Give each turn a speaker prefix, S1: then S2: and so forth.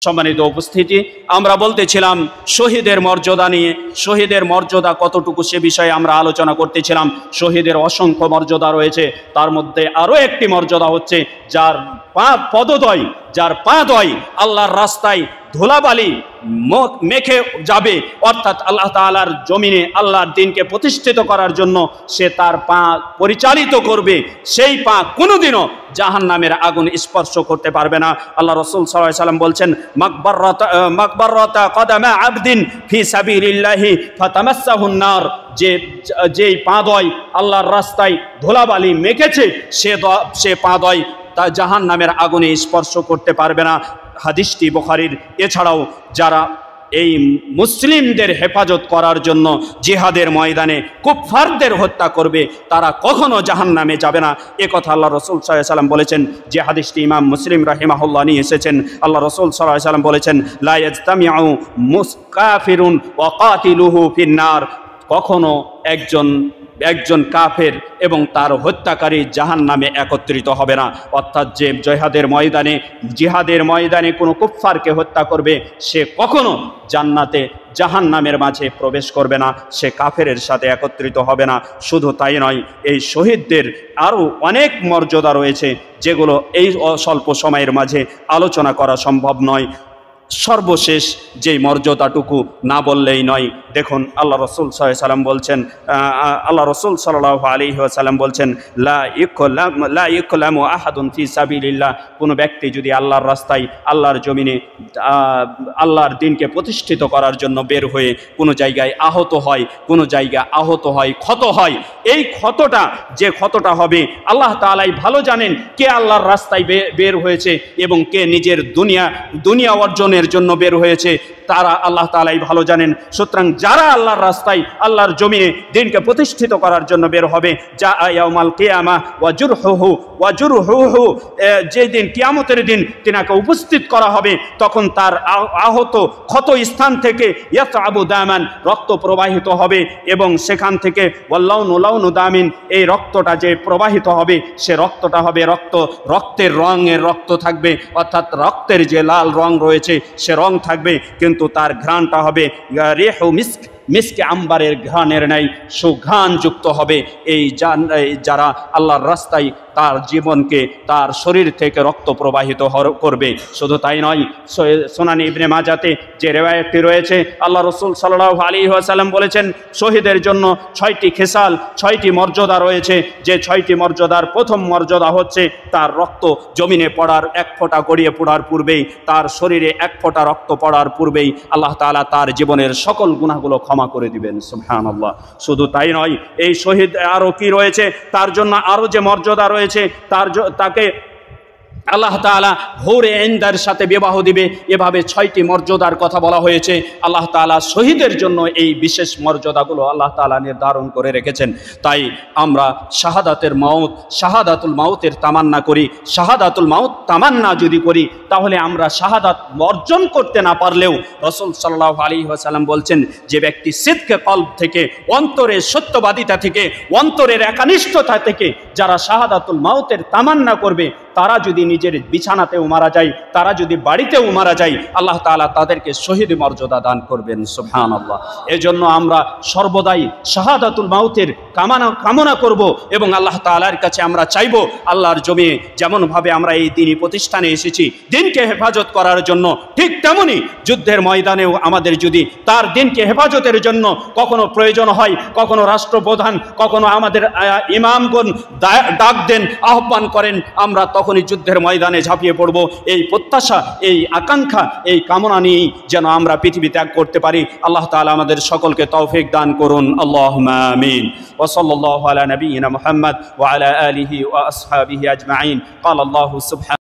S1: সম্মানিত উপস্থিতি, আমরা বলতেছিলাম শহীদের মর্যাদা নিয়ে। শহীদের মর্যাদা কতটুকু সে বিষয়ে আমরা আলোচনা করতেছিলাম। শহীদের অসংখ্য মর্যাদা রয়েছে, তার মধ্যে আরও একটি মর্যাদা হচ্ছে যার পদদ্বয়, যার পাদয় আল্লাহর রাস্তায় ধুলাবালি মেখে যাবে, অর্থাৎ আল্লাহ তাআলার জমিনে আল্লাহর দ্বীনকে প্রতিষ্ঠিত করার জন্য সে তার পা পরিচালিত করবে, সেই পা কোনোদিনও জাহান্নামের আগুন স্পর্শ করতে পারবে না। আল্লাহ রাসূল সাল্লাল্লাহু আলাইহি ওয়াসাল্লাম বলছেন, মাকবারাতা কদামা আবদিন ফি সাবিলিল্লাহি ফাতামাসসাহুন নার, যেই পাদয় আল্লাহর রাস্তায় ধুলাবালি মেখেছে সে পাদয় তা জাহান্নামের আগুনে স্পর্শ করতে পারবে না। হাদিসটি বুখারীর। এছাড়াও যারা এই মুসলিমদের হেফাজত করার জন্য জিহাদের ময়দানে কুফফারদের হত্যা করবে তারা কখনো জাহান্নামে যাবে না, একথা আল্লাহ রাসূল সাল্লাল্লাহু আলাইহি ওয়াসাল্লাম বলেছেন। যে হাদিসটি ইমাম মুসলিম রাহিমাহুল্লাহ নিয়ে এসেছেন, আল্লাহ রাসূল সাল্লাল্লাহু আলাইহি ওয়াসাল্লাম বলেছেন, লা ইয়াজতামিউ মুসকাফিরুন ওয়া কাতিলুহু ফিন্নার, কখনো একজন কাফের এবং তার হত্যাকারী জাহান্নামে একত্রিত হবে না। অর্থাৎ যে জিহাদের ময়দানে কোনো কুফফারকে হত্যা করবে সে কখনো জাহান্নামের মাঝে প্রবেশ করবে না, সে কাফেরের সাথে একত্রিত হবে না। শুধু তাই নয়, এই শহীদদের আরও অনেক মর্যাদা রয়েছে যেগুলো এই স্বল্প সময়ের মাঝে আলোচনা করা সম্ভব নয়। সর্বশেষ যেই মর্যাদাটুকু না বললেই নয়, দেখুন আল্লাহ রাসূল সাল্লাল্লাহু আলাইহি ওয়াসাল্লাম বলছেন, আল্লাহ রাসূল সাল্লাল্লাহু আলাইহি ওয়াসাল্লাম বলছেন, লা ইকলামু আহাদুন ফি সাবিলিল্লাহ, কোনো ব্যক্তি যদি আল্লাহর রাস্তায় আল্লাহর জমিনে আল্লাহর দ্বীনকে প্রতিষ্ঠিত করার জন্য বের হয়ে কোনো জায়গায় আহত হয়, ক্ষত হয়, এই ক্ষতটা হবে আল্লাহ তাআলাই ভালো জানেন কে আল্লাহর রাস্তায় বের হয়েছে এবং কে নিজের দুনিয়া অর্জনের জন্য বের হয়েছে, তারা আল্লাহ তাআলাই ভালো জানেন। সুতরাং যারা আল্লাহর রাস্তায় আল্লাহর জমিনে দ্বীনকে প্রতিষ্ঠিত করার জন্য বের হবে, যা ইয়াউমাল কিয়ামাহ ওয়া জুরহুহু, যেদিন কিয়ামতের দিন তিনাকে উপস্থিত করা হবে, তখন তার আহত ক্ষত স্থান থেকে ইয়াতআবু দামান, রক্ত প্রবাহিত হবে এবং সেখান থেকে ওয়াল্লাউনু দামিন, এই রক্তটা যে প্রবাহিত হবে সে রক্তটা হবে রক্তের রঙের রক্ত থাকবে, অর্থাৎ রক্তের যে লাল রং রয়েছে সে রং থাকবে, কিন্তু তার ঘ্রাণটা হবে রিহু মিসকে আম্বারের ঘ্রাণের ন্যায় সুঘ্রাণযুক্ত হবে। এই যারা আল্লাহর রাস্তায় তার জীবনকে, তার শরীর থেকে রক্ত প্রবাহিত করবে। শুধু তাই নয়, সুনান ইবনে মাজাতে যে রিওয়ায়াতটি রয়েছে, আল্লাহ রাসূল সাল্লাল্লাহু আলাইহি ওয়াসাল্লাম বলেছেন, শহীদের জন্য 6টি খেসাল, 6টি মর্যাদা রয়েছে। যে 6টি মর্যাদার প্রথম মর্যাদা হচ্ছে তার রক্ত জমিনে পড়ার, এক ফোঁটা গড়িয়ে পড়ার পূর্বেই, তার শরীরে এক ফোঁটা রক্ত পড়ার পূর্বেই আল্লাহ তাআলা তার জীবনের সকল গুনাহগুলো ক্ষমা করে দিবেন। সুবহানাল্লাহ। শুধু তাই নয়, এই শহীদ আরও কি রয়েছে, তার জন্য আরও যে মর্যাদা রয়েছে, তাকে আল্লাহ তাআলা হৌরে ইন্দার সাথে বিবাহ দিবে। এভাবে 6টি মর্যাদার কথা বলা হয়েছে। আল্লাহ তাআলা শহীদের জন্য এই বিশেষ মর্যাদাগুলো আল্লাহ তাআলা নির্ধারণ করে রেখেছেন। তাই আমরা শাহাদাতুল মাউতের তামান্না করি। শাহাদাতুল মাউত তামান্না যদি করি তাহলে আমরা শাহাদাত অর্জন করতে না পারলেও রাসূল সাল্লাল্লাহু আলাইহি ওয়াসাল্লাম বলছেন, যে ব্যক্তি সিদকে কলব থেকে, অন্তরের সত্যবাদিতা থেকে, অন্তরের একনিষ্ঠতা থেকে যারা শাহাদাতুল মাউতের তামান্না করবে, তারা যদি নিজের বিছানাতেও মারা যায়, তারা যদি বাড়িতেও মারা যায়, আল্লাহ তাআলা তাদেরকে শহীদ মর্যাদা দান করবেন। সুবহানাল্লাহ। এজন্য আমরা সর্বদাই শাহাদাতুল মাউতের কামনা করব এবং আল্লাহ তাআলার কাছে আমরা চাইব, আল্লাহর জমিনে যেমনভাবে আমরা এই দ্বীনি প্রতিষ্ঠানে এসেছি দ্বীনকে হেফাজত করার জন্য, ঠিক তেমনি যুদ্ধের ময়দানেও আমাদের যদি তার দ্বীনকে হেফাজতের জন্য কখনো প্রয়োজন হয়, কখনো রাষ্ট্রপ্রধান, কখনো আমাদের ইমামগণ ডাক দেন, আহ্বান করেন, আমরা তখনই যুদ্ধের ময়দানে ঝাঁপিয়ে পড়ব। এই প্রত্যাশা, এই আকাঙ্ক্ষা, এই কামনা নিয়েই যেন আমরা পৃথিবী ত্যাগ করতে পারি। আল্লাহ তাআলা আমাদের সকলকে তৌফিক দান করুন। আল্লাহুম্মা আমিন। ওয়া সাল্লাল্লাহু আলা নবিয়িনা মুহাম্মদ ওয়া আলা আলিহি ওয়া আসহাবিহি আজমাইন। ক্বালা আল্লাহু সুবহানাহু